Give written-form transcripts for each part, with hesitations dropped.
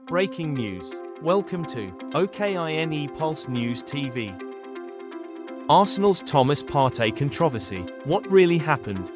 Breaking news. Welcome to OKINE Pulse News TV. Arsenal's Thomas Partey controversy. What really happened?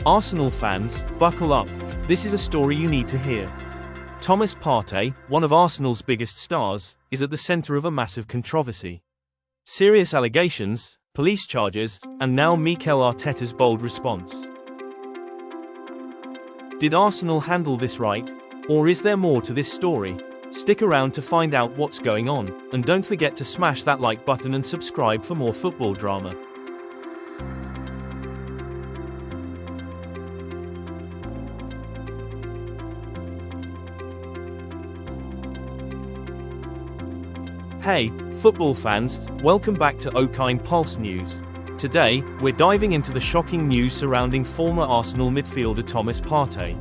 Arsenal fans, buckle up. This is a story you need to hear. Thomas Partey, one of Arsenal's biggest stars, is at the centre of a massive controversy. Serious allegations, police charges, and now Mikel Arteta's bold response. Did Arsenal handle this right? Or is there more to this story? Stick around to find out what's going on, and don't forget to smash that like button and subscribe for more football drama. Hey, football fans, welcome back to OKINE Pulse News. Today, we're diving into the shocking news surrounding former Arsenal midfielder Thomas Partey.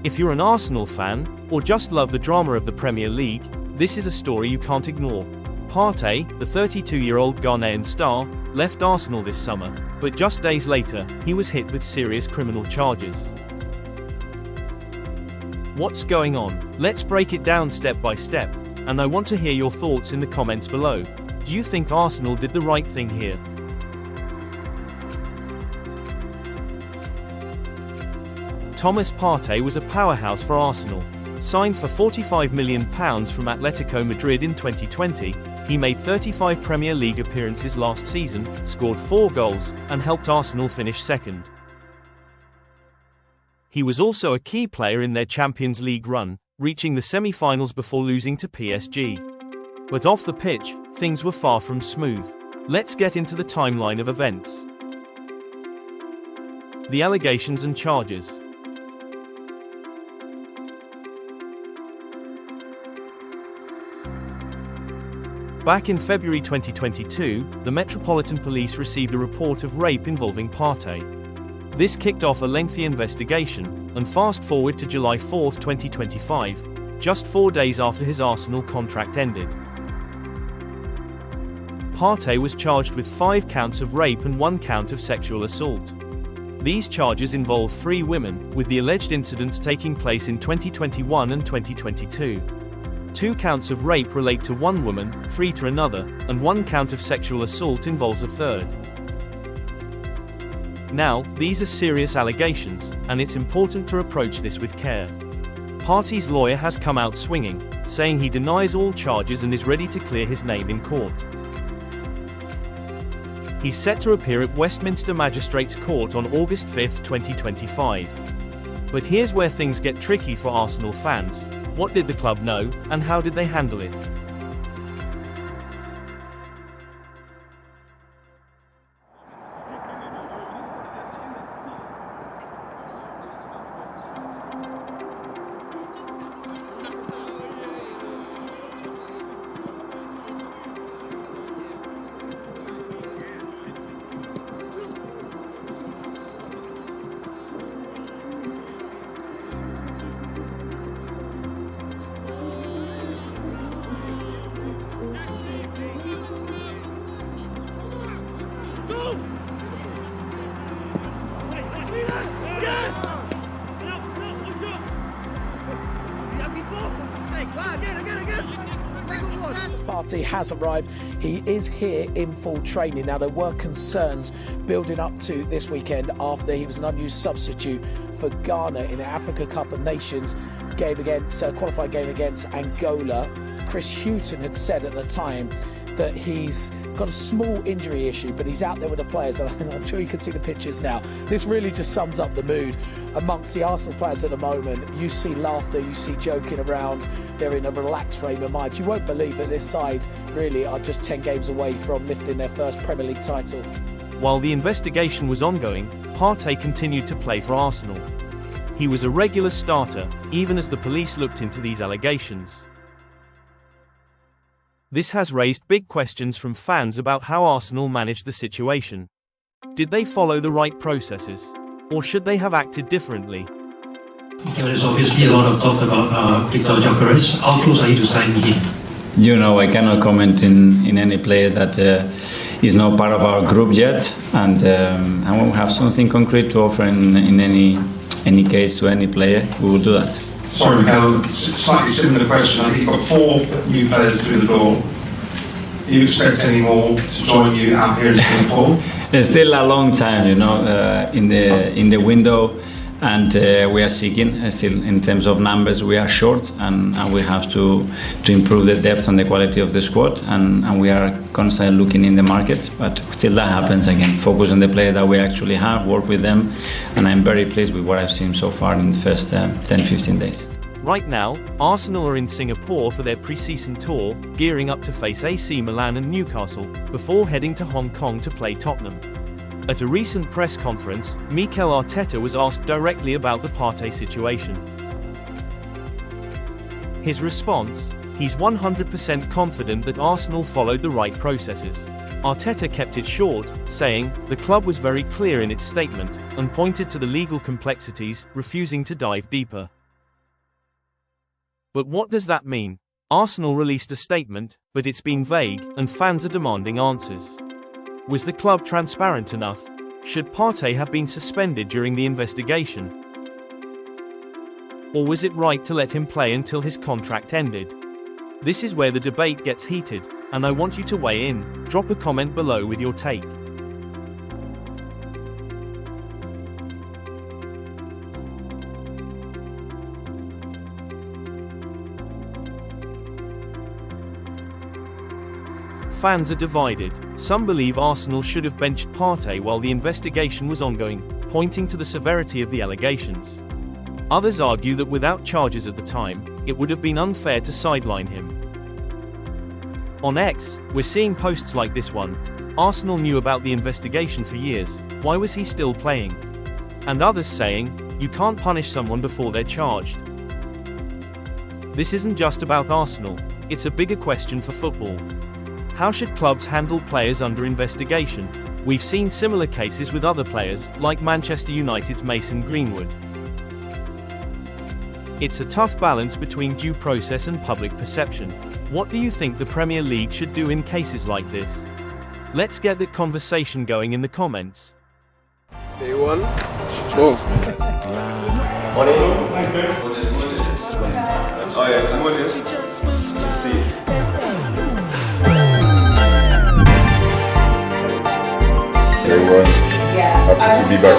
If you're an Arsenal fan, or just love the drama of the Premier League, this is a story you can't ignore. Partey, the 32-year-old Ghanaian star, left Arsenal this summer, but just days later, he was hit with serious criminal charges. What's going on? Let's break it down step by step. And I want to hear your thoughts in the comments below. Do you think Arsenal did the right thing here? Thomas Partey was a powerhouse for Arsenal. Signed for £45 million from Atletico Madrid in 2020, he made 35 Premier League appearances last season, scored 4 goals, and helped Arsenal finish second. He was also a key player in their Champions League run, reaching the semi-finals before losing to PSG. But off the pitch, things were far from smooth. Let's get into the timeline of events. The allegations and charges. Back in February 2022, the Metropolitan Police received a report of rape involving Partey. This kicked off a lengthy investigation, and fast forward to July 4, 2025, just 4 days after his Arsenal contract ended. Partey was charged with 5 counts of rape and 1 count of sexual assault. These charges involve 3 women, with the alleged incidents taking place in 2021 and 2022. 2 counts of rape relate to 1 woman, 3 to another, and 1 count of sexual assault involves a third. Now, these are serious allegations, and it's important to approach this with care. Partey's lawyer has come out swinging, saying he denies all charges and is ready to clear his name in court. He's set to appear at Westminster Magistrates Court on August 5, 2025. But here's where things get tricky for Arsenal fans. What did the club know, and how did they handle it? Again. Partey has arrived. He is here in full training. Now, there were concerns building up to this weekend after he was an unused substitute for Ghana in the Africa Cup of Nations game against qualified game against Angola. Chris Hughton had said at the time that he's got a small injury issue, but he's out there with the players, and I'm sure you can see the pictures now. This really just sums up the mood amongst the Arsenal players at the moment. You see laughter, you see joking around, they're in a relaxed frame of mind. You won't believe that this side really are just 10 games away from lifting their first Premier League title. While the investigation was ongoing, Partey continued to play for Arsenal. He was a regular starter, even as the police looked into these allegations. This has raised big questions from fans about how Arsenal managed the situation. Did they follow the right processes? Or should they have acted differently? There is obviously a lot of talk about Victor Gyökeres. How close are you to signing him? You know, I cannot comment in any player that is not part of our group yet, and I won't have something concrete to offer in any case to any player. We will do that. Sorry, Mikel, slightly similar question. I think you've got 4 new players through the door. Do you expect any more to join you out here in Singapore? It's still a long time, you know, in the window, and we are seeking. Still, in terms of numbers, we are short, and we have to improve the depth and the quality of the squad, and we are constantly looking in the market. But till that happens, again, focus on the player that we actually have, work with them, and I'm very pleased with what I've seen so far in the first 10-15 days. Right now, Arsenal are in Singapore for their pre-season tour, gearing up to face AC Milan and Newcastle, before heading to Hong Kong to play Tottenham. At a recent press conference, Mikel Arteta was asked directly about the Partey situation. His response: he's 100% confident that Arsenal followed the right processes. Arteta kept it short, saying, the club was very clear in its statement, and pointed to the legal complexities, refusing to dive deeper. But what does that mean? Arsenal released a statement, but it's been vague, and fans are demanding answers. Was the club transparent enough? Should Partey have been suspended during the investigation? Or was it right to let him play until his contract ended? This is where the debate gets heated, and I want you to weigh in. Drop a comment below with your take. Fans are divided. Some believe Arsenal should have benched Partey while the investigation was ongoing, pointing to the severity of the allegations. Others argue that without charges at the time, it would have been unfair to sideline him. On X, we're seeing posts like this one: Arsenal knew about the investigation for years, why was he still playing? And others saying, you can't punish someone before they're charged. This isn't just about Arsenal, it's a bigger question for football. How should clubs handle players under investigation? We've seen similar cases with other players, like Manchester United's Mason Greenwood. It's a tough balance between due process and public perception. What do you think the Premier League should do in cases like this? Let's get the conversation going in the comments. Day one. Oh. Morning. Oh yeah, good morning. Good to see you. Everyone, happy to be back.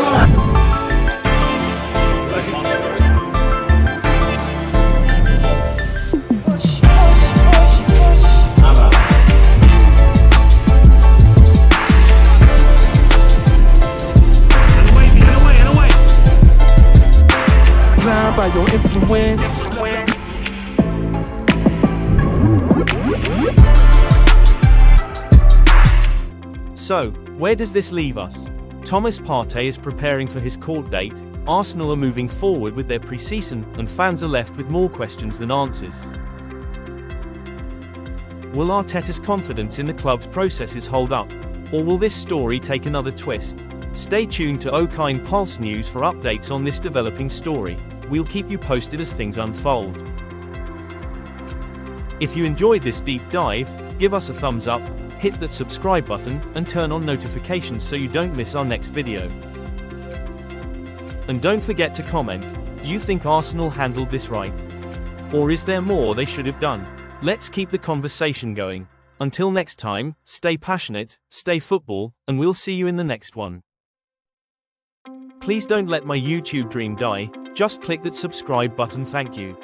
Blind by your influence. So, where does this leave us? Thomas Partey is preparing for his court date, Arsenal are moving forward with their pre-season, and fans are left with more questions than answers. Will Arteta's confidence in the club's processes hold up? Or will this story take another twist? Stay tuned to Okine Pulse News for updates on this developing story. We'll keep you posted as things unfold. If you enjoyed this deep dive, give us a thumbs up, hit that subscribe button, and turn on notifications so you don't miss our next video. And don't forget to comment, do you think Arsenal handled this right? Or is there more they should have done? Let's keep the conversation going. Until next time, stay passionate, stay football, and we'll see you in the next one. Please don't let my YouTube dream die, just click that subscribe button. Thank you.